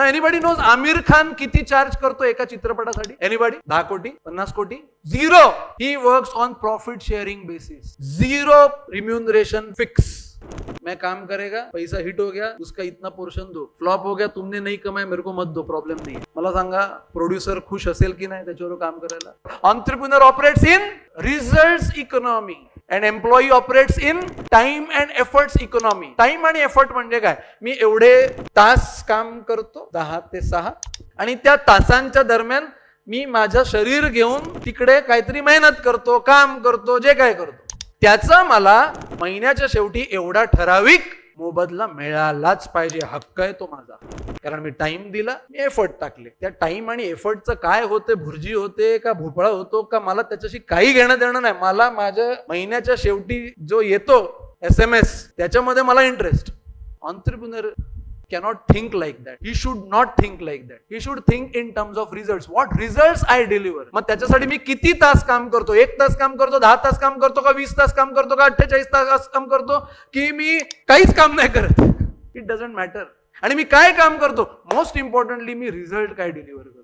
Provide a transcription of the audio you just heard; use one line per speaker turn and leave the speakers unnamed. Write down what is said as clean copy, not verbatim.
ना anybody knows Aamir Khan किती charge करतो एका चित्रपटासाठी? एनीबडी? 10 कोटी, 50 कोटी? Zero. He works on profit sharing basis. Zero remuneration fixed. मैं काम करेगा, पैसा हिट हो गया, उसका इतना पोर्शन दो. फ्लॉप हो गया, तुमने नहीं कमाया, मेरे को मत दो, प्रॉब्लेम नाही. मला सांगा प्रोड्युसर खुश असेल की नाही त्याच्यावर काम करायला? Entrepreneur operates in results economy and employee operates in time and efforts economy. Time आणि एफर्ट म्हणजे काय? मी एवढे तास काम करतो 10 ते 6 आणि त्या तासांच्या दरम्यान मी माझं शरीर घेऊन तिकडे काहीतरी मेहनत करतो, काम करतो, जे काय करतो, त्याचा मला महिन्याच्या शेवटी एवढा ठराविक मोबदला मिळालाच पाहिजे. हक्क आहे तो माझा, कारण मी टाइम दिला, मी एफर्ट टाकले. त्या टाइम आणि एफर्टचं काय होते, भुर्जी होते का भोपळा होतो का, मला त्याच्याशी काही घेणं देणं नाही. मला माझ्या महिन्याच्या शेवटी जो येतो SMS त्याच्यामध्ये मला interest. Entrepreneur cannot think like that. He should not think like that. He should think in terms of results. What results I deliver. मग त्याच्यासाठी मी किती तास काम करतो? 1 तास काम करतो, 10 तास काम करतो का 20 तास काम करतो का 48 तास काम करतो की मी काहीच काम नाही करत? It doesn't matter. आणि मी काय काम करतो? मोस्ट इम्पॉर्टंटली मी रिझल्ट काय डिलिव्हर करतो.